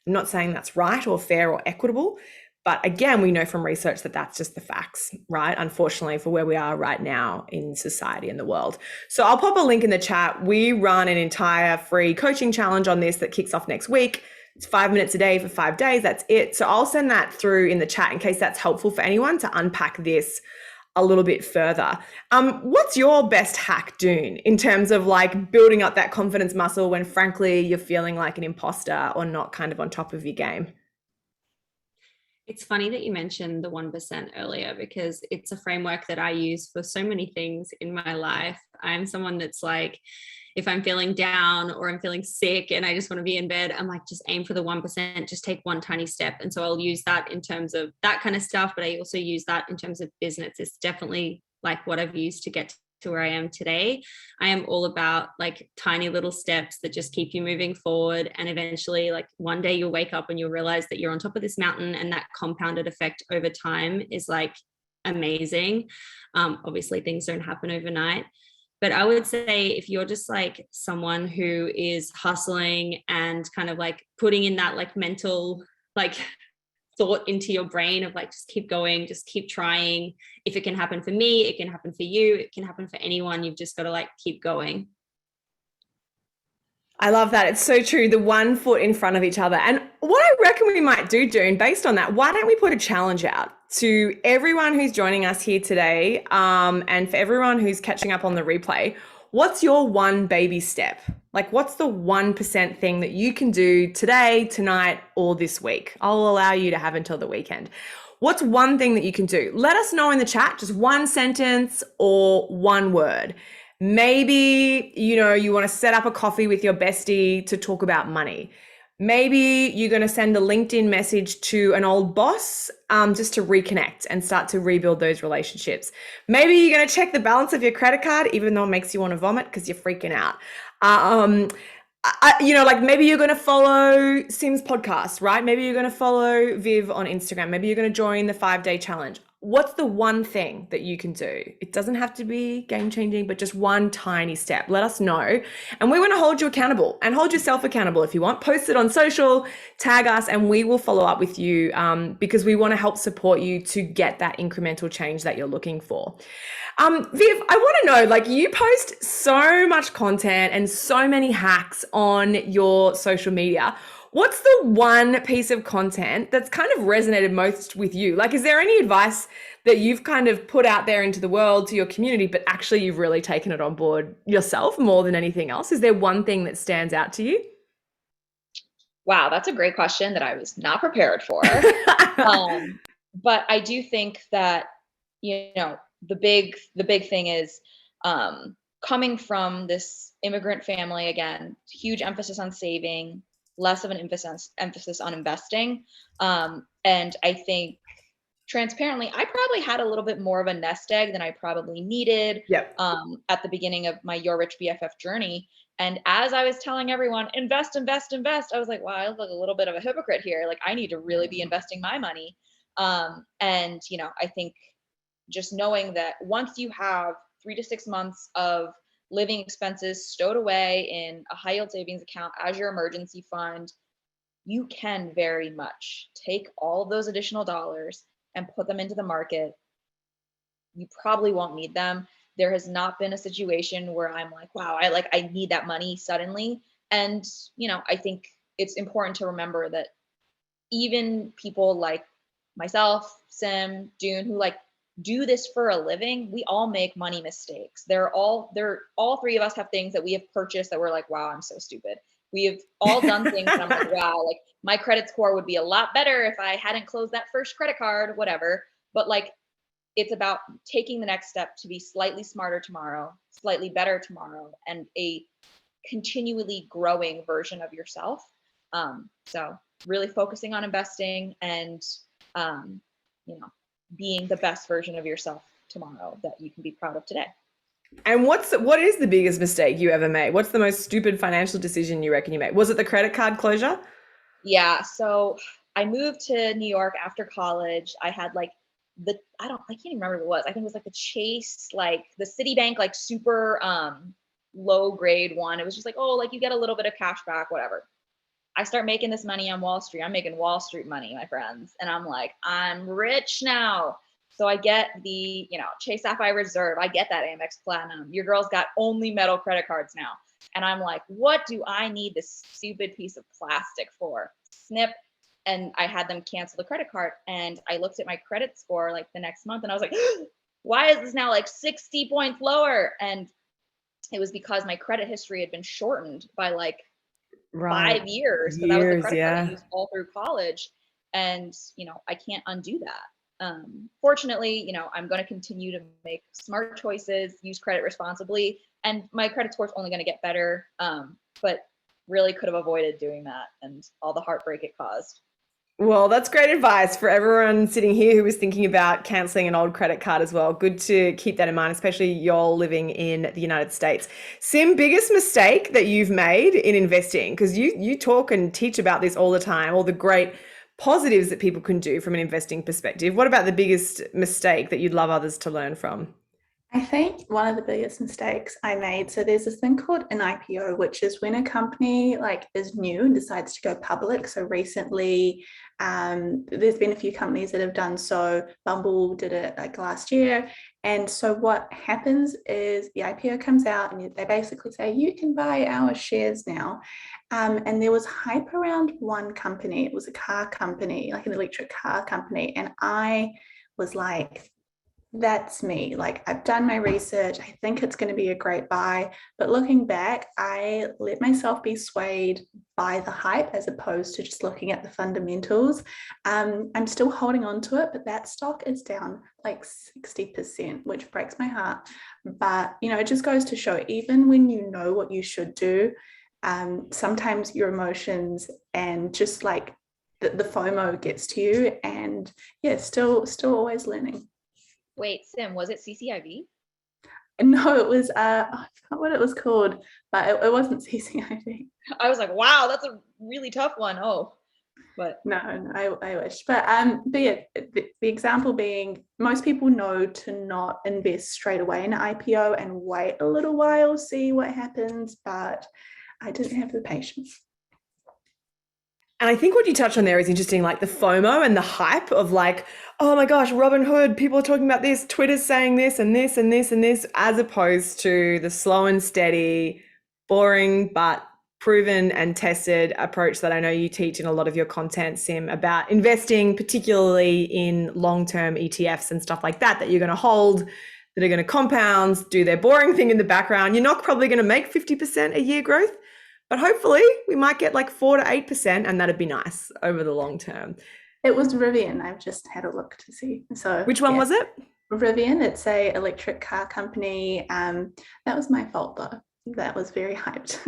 I'm not saying that's right or fair or equitable, But again, we know from research that that's just the facts, right? Unfortunately, for where we are right now in society and the world. So I'll pop a link in the chat. We run an entire free coaching challenge on this that kicks off next week. It's 5 minutes a day for 5 days. That's it. So I'll send that through in the chat in case that's helpful for anyone to unpack this a little bit further. What's your best hack, Doone, in terms of like building up that confidence muscle when frankly you're feeling like an imposter or not kind of on top of your game? It's funny that you mentioned the 1% earlier, because it's a framework that I use for so many things in my life. I'm someone that's like, if I'm feeling down or I'm feeling sick and I just want to be in bed, I'm like, just aim for the 1%, just take one tiny step. And so I'll use that in terms of that kind of stuff, but I also use that in terms of business. It's definitely like what I've used to get to where I am today. I am all about like tiny little steps that just keep you moving forward. And eventually, like one day you'll wake up and you'll realize that you're on top of this mountain, and that compounded effect over time is like amazing. Obviously things don't happen overnight, but I would say if you're just like someone who is hustling and kind of like putting in that like mental like thought into your brain of like, just keep going, just keep trying. If it can happen for me, it can happen for you, it can happen for anyone. You've just got to like keep going. I love that. It's so true. The one foot in front of each other. And what I reckon we might do, Doone, based on that, why don't we put a challenge out to everyone who's joining us here today, and for everyone who's catching up on the replay? What's your one baby step? Like, what's the 1% thing that you can do today, tonight, or this week? I'll allow you to have until the weekend. What's one thing that you can do? Let us know in the chat, just one sentence or one word. Maybe, you want to set up a coffee with your bestie to talk about money. Maybe you're going to send a LinkedIn message to an old boss just to reconnect and start to rebuild those relationships. Maybe you're going to check the balance of your credit card, even though it makes you want to vomit because you're freaking out. Like maybe you're going to follow Sim's podcast, right? Maybe you're going to follow Viv on Instagram. Maybe you're going to join the 5-day challenge. What's the one thing that you can do? It doesn't have to be game changing, but just one tiny step. Let us know. And we want to hold you accountable and hold yourself accountable if you want. Post it on social, tag us, and we will follow up with you because we want to help support you to get that incremental change that you're looking for. Viv, I want to know, like, you post so much content and so many hacks on your social media. What's the one piece of content that's kind of resonated most with you? Like, is there any advice that you've kind of put out there into the world to your community, but actually you've really taken it on board yourself more than anything else? Is there one thing that stands out to you? Wow, that's a great question that I was not prepared for. But I do think that, the big thing is coming from this immigrant family, again, huge emphasis on saving, less of an emphasis on investing. And I think transparently, I probably had a little bit more of a nest egg than I probably needed. Yep. At the beginning of my Your Rich BFF journey. And as I was telling everyone, invest, invest, invest, I was like, wow, I look like a little bit of a hypocrite here. Like, I need to really be investing my money. And, I think just knowing that once you have 3 to 6 months of living expenses stowed away in a high yield savings account as your emergency fund, you can very much take all of those additional dollars and put them into the market. You probably won't need them. There has not been a situation where I'm like, wow, I need that money suddenly. And, I think it's important to remember that even people like myself, Sim, Doone, who do this for a living, we all make money mistakes. All three of us have things that we have purchased that we're like, wow, I'm so stupid. We have all done things that I'm like, wow, like my credit score would be a lot better if I hadn't closed that first credit card, whatever. But it's about taking the next step to be slightly smarter tomorrow, slightly better tomorrow, and a continually growing version of yourself. So really focusing on investing and, being the best version of yourself tomorrow that you can be proud of today. And what is the biggest mistake you ever made? What's the most stupid financial decision you reckon you made? Was it the credit card closure? Yeah. So I moved to New York after college. I had I can't even remember what it was. I think it was the Chase, the Citibank, super low grade one. It was just you get a little bit of cash back, whatever. I start making this money on Wall Street. I'm making Wall Street money, my friends. And I'm like, I'm rich now. So I get the, Chase Sapphire Reserve. I get that Amex Platinum. Your girl's got only metal credit cards now. And I'm like, what do I need this stupid piece of plastic for? Snip. And I had them cancel the credit card. And I looked at my credit score like the next month and I was like, why is this now like 60 points lower? And it was because my credit history had been shortened by like 5 years. So that was the credit card I used all through college. And, I can't undo that. Fortunately, I'm going to continue to make smart choices, use credit responsibly, and my credit score is only going to get better. But really could have avoided doing that and all the heartbreak it caused. Well, that's great advice for everyone sitting here who was thinking about canceling an old credit card as well. Good to keep that in mind, especially y'all living in the United States. Sim, biggest mistake that you've made in investing? Because you talk and teach about this all the time, all the great positives that people can do from an investing perspective. What about the biggest mistake that you'd love others to learn from? I think one of the biggest mistakes I made, so there's this thing called an IPO, which is when a company is new and decides to go public. So recently, there's been a few companies that have done so. Bumble did it last year. And so what happens is the IPO comes out and they basically say, you can buy our shares now. And there was hype around one company. It was a car company, like an electric car company. And I was like, that's me. I've done my research. I think it's going to be a great buy. But looking back, I let myself be swayed by the hype as opposed to just looking at the fundamentals. I'm still holding on to it, but that stock is down 60%, which breaks my heart. But, it just goes to show, even when you know what you should do, sometimes your emotions and just the FOMO gets to you. And yeah, still always learning. Wait, Sim, was it CCIV? No, it was, I forgot what it was called, but it wasn't CCIV. I was like, wow, that's a really tough one. Oh, but no, I wish. But yeah, the example being, most people know to not invest straight away in an IPO and wait a little while, see what happens, but I didn't have the patience. And I think what you touched on there is interesting, the FOMO and the hype of oh my gosh, Robinhood, people are talking about this, Twitter's saying this and this and this and this, as opposed to the slow and steady, boring, but proven and tested approach that I know you teach in a lot of your content, Sim, about investing, particularly in long-term ETFs and stuff like that you're going to hold, that are going to compound, do their boring thing in the background. You're not probably going to make 50% a year growth, but hopefully we might get 4 to 8%, and that'd be nice over the long term. It was Vivian. I've just had a look to see. So which one was it? Vivian. It's a electric car company. That was my fault though. That was very hyped.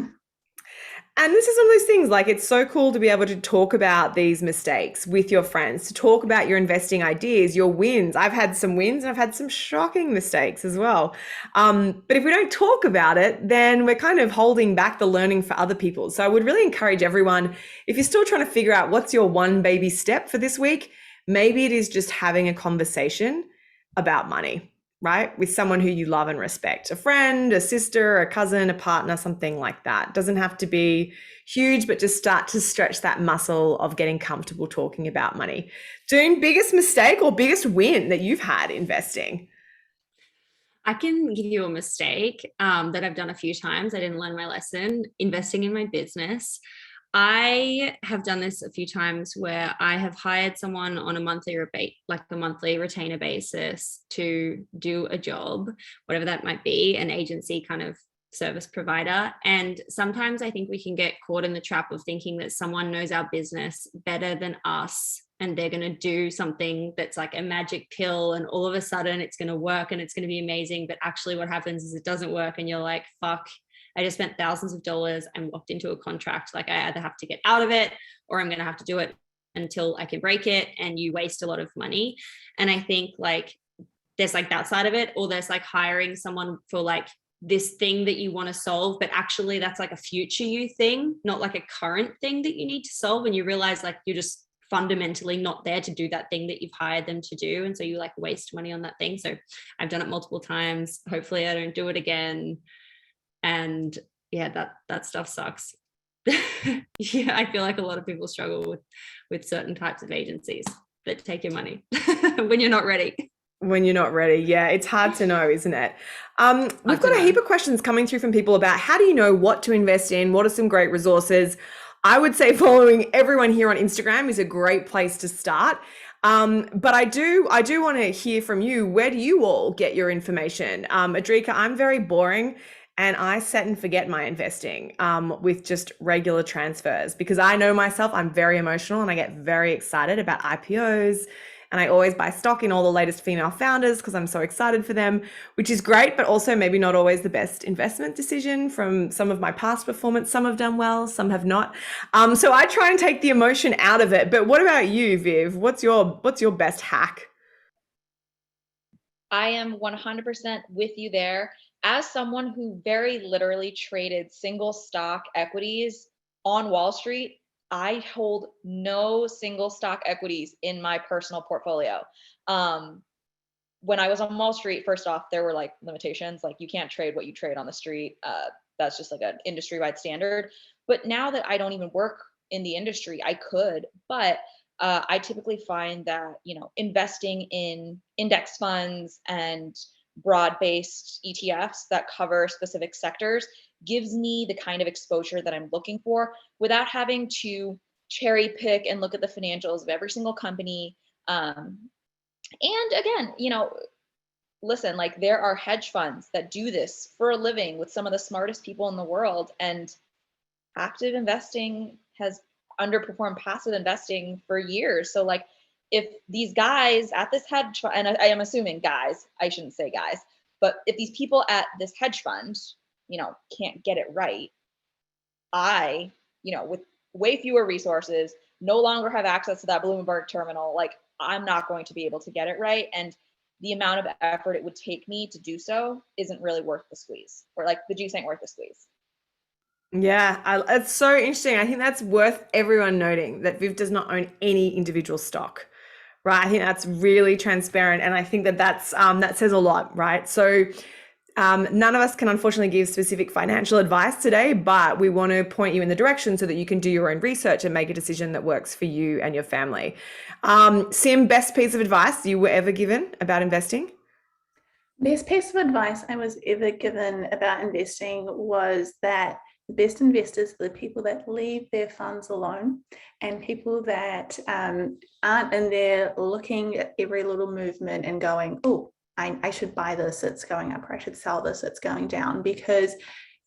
And this is one of those things, it's so cool to be able to talk about these mistakes with your friends, to talk about your investing ideas, your wins. I've had some wins and I've had some shocking mistakes as well. But if we don't talk about it, then we're kind of holding back the learning for other people. So I would really encourage everyone, if you're still trying to figure out what's your one baby step for this week, maybe it is just having a conversation about money, right? With someone who you love and respect, a friend, a sister, a cousin, a partner, something like that. Doesn't have to be huge, but just start to stretch that muscle of getting comfortable talking about money. Doone, biggest mistake or biggest win that you've had investing? I can give you a mistake that I've done a few times. I didn't learn my lesson, investing in my business. I have done this a few times where I have hired someone on a monthly rebate, a monthly retainer basis, to do a job, whatever that might be, an agency kind of service provider. And sometimes I think we can get caught in the trap of thinking that someone knows our business better than us and they're going to do something that's like a magic pill and all of a sudden it's going to work and it's going to be amazing. But actually what happens is it doesn't work and you're like, fuck, I just spent thousands of dollars. I'm locked into a contract. I either have to get out of it or I'm going to have to do it until I can break it. And you waste a lot of money. And I think there's that side of it, or there's hiring someone for this thing that you want to solve, but actually that's a future you thing, not a current thing that you need to solve. And you realize you're just fundamentally not there to do that thing that you've hired them to do. And so you waste money on that thing. So I've done it multiple times. Hopefully I don't do it again. And yeah, that stuff sucks. Yeah, I feel like a lot of people struggle with certain types of agencies that take your money when you're not ready. When you're not ready. Yeah, it's hard to know, isn't it? We've got a heap of questions coming through from people about how do you know what to invest in? What are some great resources? I would say following everyone here on Instagram is a great place to start. But I do want to hear from you. Where do you all get your information? Adrika, I'm very boring and I set and forget my investing with just regular transfers because I know myself, I'm very emotional and I get very excited about IPOs. And I always buy stock in all the latest female founders because I'm so excited for them, which is great, but also maybe not always the best investment decision from some of my past performance. Some have done well, some have not. So I try and take the emotion out of it. But what about you, Viv? What's your best hack? I am 100% with you there. As someone who very literally traded single stock equities on Wall Street, I hold no single stock equities in my personal portfolio. When I was on Wall Street, first off, there were like limitations, like you can't trade what you trade on the street. That's just like an industry-wide standard. But now that I don't even work in the industry, I could, but I typically find that, investing in index funds and broad-based ETFs that cover specific sectors gives me the kind of exposure that I'm looking for without having to cherry pick and look at the financials of every single company. And again, listen, like there are hedge funds that do this for a living with some of the smartest people in the world, and active investing has underperformed passive investing for years. So like if these guys at this hedge fund, and I am assuming guys, I shouldn't say guys, but if these people at this hedge fund, can't get it right, I, with way fewer resources, no longer have access to that Bloomberg terminal, like I'm not going to be able to get it right. And the amount of effort it would take me to do so isn't really worth the squeeze, or like the juice ain't worth the squeeze. Yeah, it's so interesting. I think that's worth everyone noting that Viv does not own any individual stock, right? I think that's really transparent. And I think that says a lot, right? So none of us can unfortunately give specific financial advice today, but we want to point you in the direction so that you can do your own research and make a decision that works for you and your family. Sim, best piece of advice you were ever given about investing? Best piece of advice I was ever given about investing was that the best investors are the people that leave their funds alone and people that aren't in there looking at every little movement and going, oh, I should buy this, it's going up, or I should sell this, it's going down. Because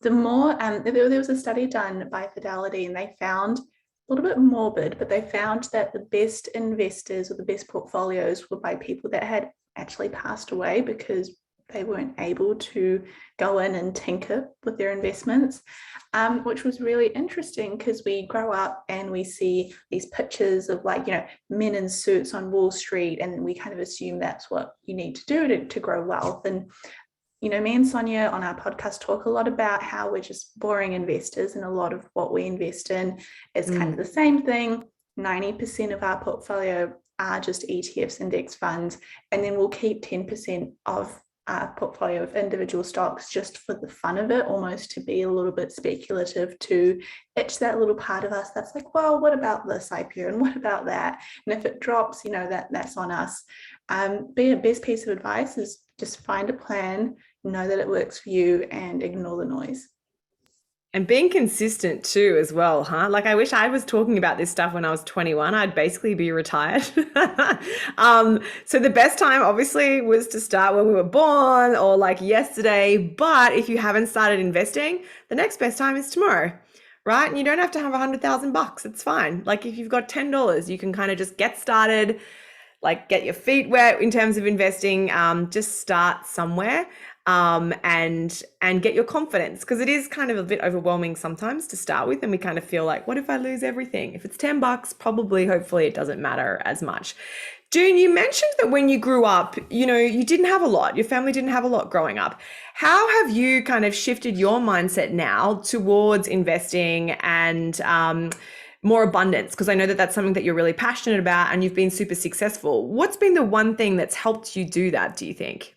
the more, there was a study done by Fidelity and they found, a little bit morbid, but they found that the best investors or the best portfolios were by people that had actually passed away because they weren't able to go in and tinker with their investments, which was really interesting because we grow up and we see these pictures of men in suits on Wall Street, and we kind of assume that's what you need to do to grow wealth. And me and Sonia on our podcast talk a lot about how we're just boring investors, and a lot of what we invest in is kind of the same thing. 90% of our portfolio are just ETFs, index funds, and then we'll keep 10% of our portfolio of individual stocks just for the fun of it, almost to be a little bit speculative, to itch that little part of us that's like, well, what about this IPO and what about that? And if it drops, that's on us. Be a best piece of advice is just find a plan, know that it works for you, and ignore the noise. And being consistent too as well, huh? Like I wish I was talking about this stuff when I was 21. I'd basically be retired. So the best time obviously was to start when we were born or like yesterday. But if you haven't started investing, the next best time is tomorrow, right? And you don't have to have $100,000. It's fine. Like if you've got $10, you can kind of just get started, like get your feet wet in terms of investing. Just start somewhere. And get your confidence, because it is kind of a bit overwhelming sometimes to start with, and we kind of feel like, what if I lose everything? If it's $10, probably, hopefully it doesn't matter as much. Doone, you mentioned that when you grew up, you didn't have a lot, your family didn't have a lot growing up. How have you kind of shifted your mindset now towards investing and more abundance? Because I know that that's something that you're really passionate about and you've been super successful. What's been the one thing that's helped you do that, do you think?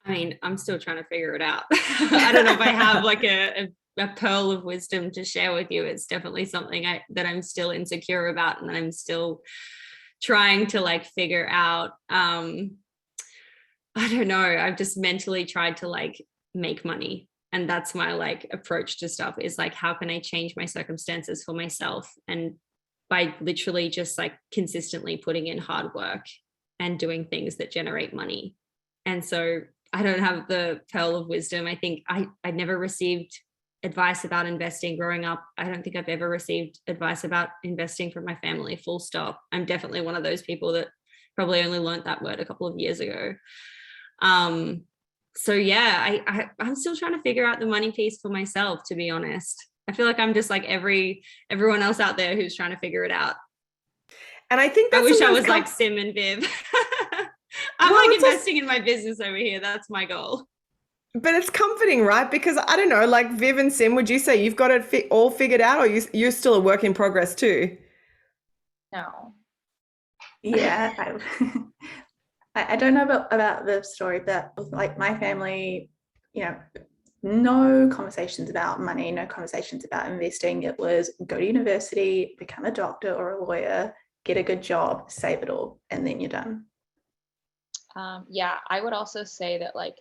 I mean, I'm still trying to figure it out. I don't know if I have like a a pearl of wisdom to share with you. It's definitely something that I'm still insecure about, and I'm still trying to like figure out. I don't know. I've just mentally tried to like make money. And that's my like approach to stuff, is like, how can I change my circumstances for myself? And by literally just like consistently putting in hard work and doing things that generate money. And so I don't have the pearl of wisdom. I think I never received advice about investing growing up. I don't think I've ever received advice about investing from my family, full stop. I'm definitely one of those people that probably only learned that word a couple of years ago. So yeah, I'm still trying to figure out the money piece for myself, to be honest. I feel like I'm just like everyone else out there who's trying to figure it out. And I think I wish I was like Sim and Viv. I'm like investing in my business over here. That's my goal. But it's comforting, right? Because I don't know, like Viv and Sim, would you say you've got it all figured out, or you're still a work in progress too? No. Yeah. I don't know about the story, but like my family, you know, no conversations about money, no conversations about investing. It was go to university, become a doctor or a lawyer, get a good job, save it all, and then you're done. Yeah, I would also say that like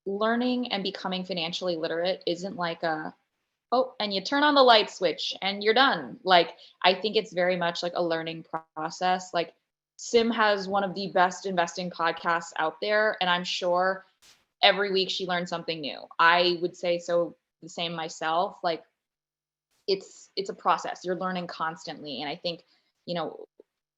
learning and becoming financially literate isn't like and you turn on the light switch and you're done. Like, I think it's very much like a learning process. Like, Sim has one of the best investing podcasts out there, and I'm sure every week she learns something new. I would say so the same myself. Like, it's a process. You're learning constantly. And I think, you know,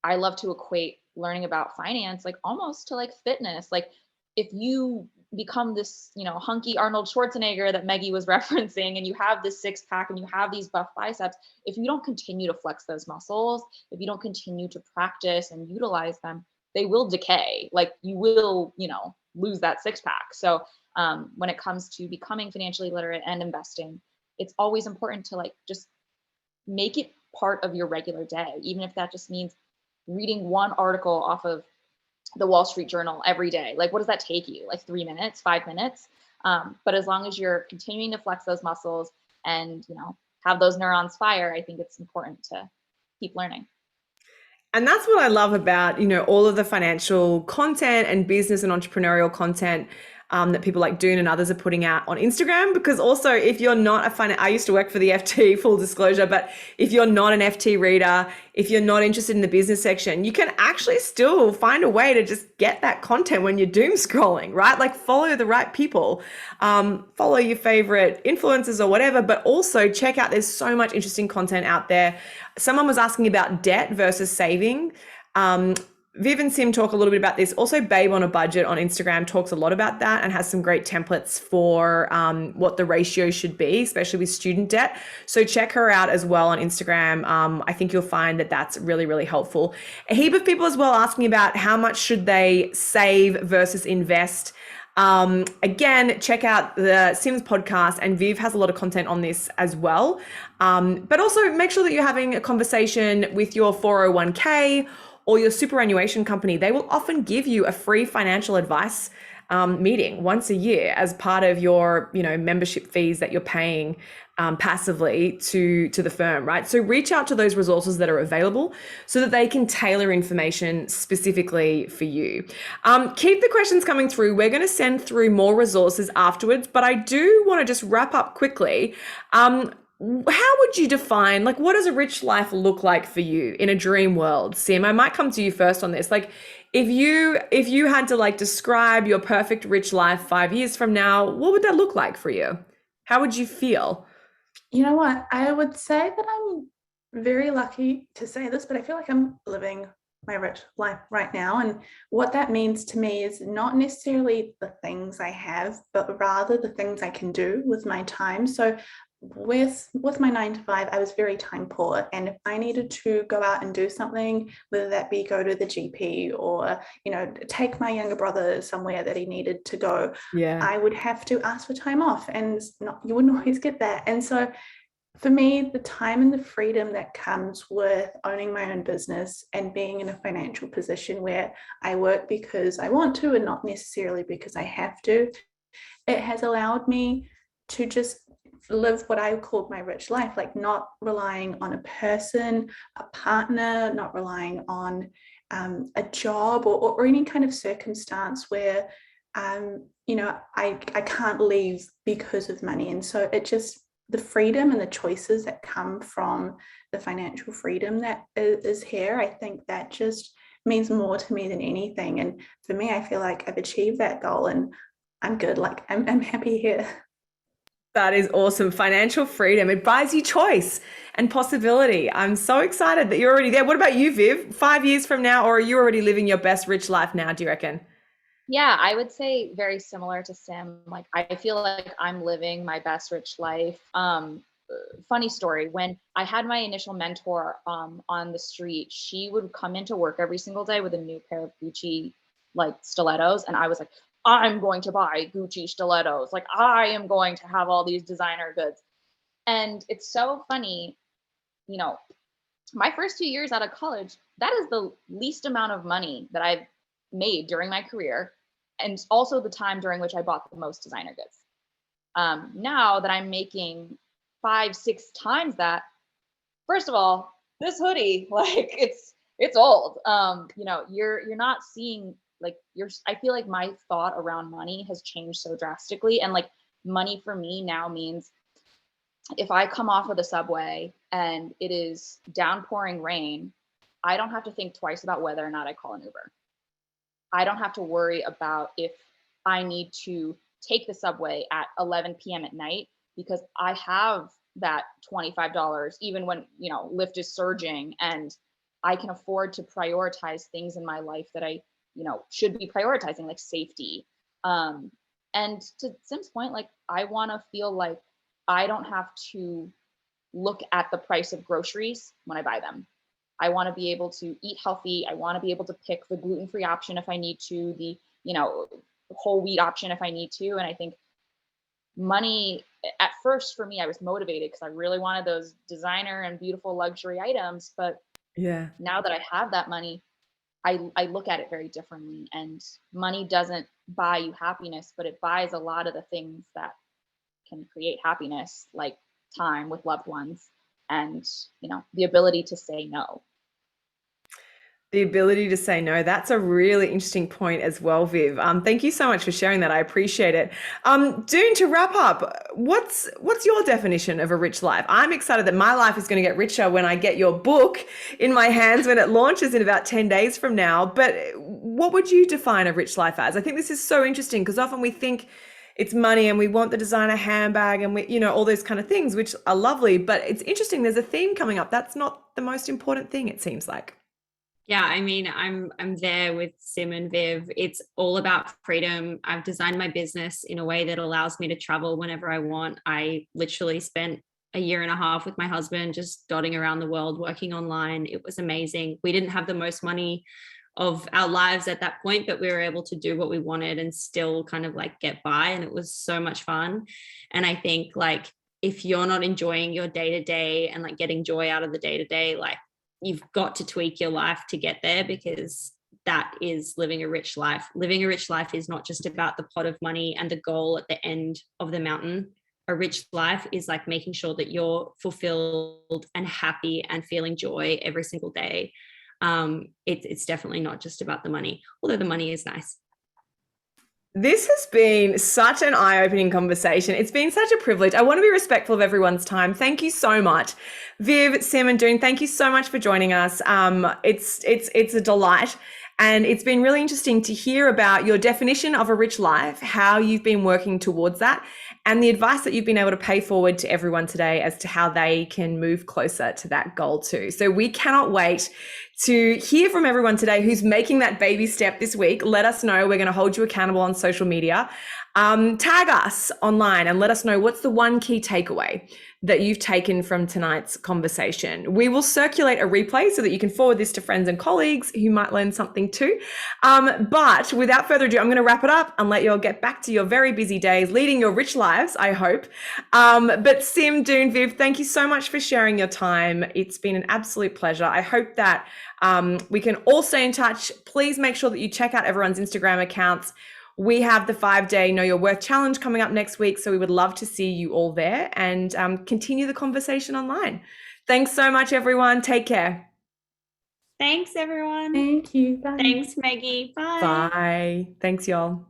I love to equate learning about finance like almost to like fitness. Like, if you become this, you know, hunky Arnold Schwarzenegger that Meggie was referencing, and you have this six pack and you have these buff biceps, if you don't continue to flex those muscles, if you don't continue to practice and utilize them, they will decay. Like, you will, you know, lose that six pack. So when it comes to becoming financially literate and investing, it's always important to like just make it part of your regular day, even if that just means reading one article off of the Wall Street Journal every day. Like, what does that take you? Like 3 minutes, 5 minutes? But as long as you're continuing to flex those muscles and, you know, have those neurons fire, I think it's important to keep learning. And that's what I love about, you know, all of the financial content and business and entrepreneurial content that people like Doone and others are putting out on Instagram. Because also, if you're not I used to work for the FT, full disclosure, but if you're not an FT reader, if you're not interested in the business section, you can actually still find a way to just get that content when you're doom scrolling, right? Like, follow the right people, follow your favorite influencers or whatever, but also check out, there's so much interesting content out there. Someone was asking about debt versus saving. Viv and Sim talk a little bit about this. Also, Babe on a Budget on Instagram talks a lot about that and has some great templates for what the ratio should be, especially with student debt. So check her out as well on Instagram. I think you'll find that that's really, really helpful. A heap of people as well asking about how much should they save versus invest. Again, check out the Sims podcast, and Viv has a lot of content on this as well. But also make sure that you're having a conversation with your 401k or your superannuation company. They will often give you a free financial advice meeting once a year as part of your, you know, membership fees that you're paying passively to the firm, right? So reach out to those resources that are available so that they can tailor information specifically for you. Keep the questions coming through. We're going to send through more resources afterwards, but I do want to just wrap up quickly. How would you define, like, what does a rich life look like for you in a dream world? Sim, I might come to you first on this. Like, if you had to like describe your perfect rich life 5 years from now, what would that look like for you? How would you feel? You know what? I would say that I'm very lucky to say this, but I feel like I'm living my rich life right now. And what that means to me is not necessarily the things I have, but rather the things I can do with my time. So with my 9 to 5, I was very time poor, and if I needed to go out and do something, whether that be go to the GP or, you know, take my younger brother somewhere that he needed to go, I would have to ask for time off, and you wouldn't always get that. And so for me, the time and the freedom that comes with owning my own business and being in a financial position where I work because I want to and not necessarily because I have to, it has allowed me to just live what I called my rich life, like not relying on a person, a partner, not relying on a job or any kind of circumstance where, I can't leave because of money. And so it just, the freedom and the choices that come from the financial freedom that is here, I think that just means more to me than anything. And for me, I feel like I've achieved that goal and I'm good. Like I'm happy here. That is awesome. Financial freedom. It buys you choice and possibility. I'm so excited that you're already there. What about you, Viv? 5 years from now, or are you already living your best rich life now, do you reckon? Yeah, I would say very similar to Sim. Like, I feel like I'm living my best rich life. Funny story, when I had my initial mentor on the street, she would come into work every single day with a new pair of Gucci like stilettos. And I was like, I'm going to buy Gucci stilettos. Like, I am going to have all these designer goods. And it's so funny, my first 2 years out of college, that is the least amount of money that I've made during my career. And also the time during which I bought the most designer goods. Now that I'm making 5-6 times that, first of all, this hoodie, like it's old. You're not seeing like I feel like my thought around money has changed so drastically. And like money for me now means if I come off of the subway and it is downpouring rain, I don't have to think twice about whether or not I call an Uber. I don't have to worry about if I need to take the subway at 11 p.m. at night because I have that $25 even when, Lyft is surging, and I can afford to prioritize things in my life that I, should be prioritizing, like safety. And to Sim's point, like I want to feel like I don't have to look at the price of groceries when I buy them. I want to be able to eat healthy. I want to be able to pick the gluten-free option if I need to, the, whole wheat option if I need to. And I think money, at first for me, I was motivated because I really wanted those designer and beautiful luxury items. But yeah, now that I have that money, I look at it very differently. And money doesn't buy you happiness, but it buys a lot of the things that can create happiness, like time with loved ones and, the ability to say no. The ability to say no. That's a really interesting point as well, Viv. Thank you so much for sharing that. I appreciate it. Doone, to wrap up, what's your definition of a rich life? I'm excited that my life is going to get richer when I get your book in my hands when it launches in about 10 days from now. But what would you define a rich life as? I think this is so interesting because often we think it's money and we want the designer handbag and we, all those kind of things, which are lovely. But it's interesting. There's a theme coming up. That's not the most important thing, it seems like. Yeah, I mean, I'm there with Sim and Viv. It's all about freedom. I've designed my business in a way that allows me to travel whenever I want. I literally spent a year and a half with my husband just dotting around the world, working online. It was amazing. We didn't have the most money of our lives at that point, but we were able to do what we wanted and still kind of like get by. And it was so much fun. And I think like, if you're not enjoying your day-to-day and like getting joy out of the day-to-day, like, you've got to tweak your life to get there, because that is living a rich life. Living a rich life is not just about the pot of money and the goal at the end of the mountain. A rich life is like making sure that you're fulfilled and happy and feeling joy every single day. It's definitely not just about the money, although the money is nice. This has been such an eye-opening conversation. It's been such a privilege. I want to be respectful of everyone's time. Thank you so much. Viv, Sim, and Doone, thank you so much for joining us. It's a delight. And it's been really interesting to hear about your definition of a rich life, how you've been working towards that, and the advice that you've been able to pay forward to everyone today as to how they can move closer to that goal too. So we cannot wait to hear from everyone today who's making that baby step this week. Let us know. We're going to hold you accountable on social media. Tag us online and let us know what's the one key takeaway that you've taken from tonight's conversation. We will circulate a replay so that you can forward this to friends and colleagues who might learn something too. But without further ado, I'm going to wrap it up and let you all get back to your very busy days, leading your rich lives, I hope. But Sim, Doone, Viv, thank you so much for sharing your time. It's been an absolute pleasure. I hope that we can all stay in touch. Please make sure that you check out everyone's Instagram accounts. We have the 5-day Know Your Worth challenge coming up next week. So we would love to see you all there and continue the conversation online. Thanks so much, everyone. Take care. Thanks, everyone. Thank you. Bye. Thanks, Meggie. Bye. Bye. Thanks, y'all.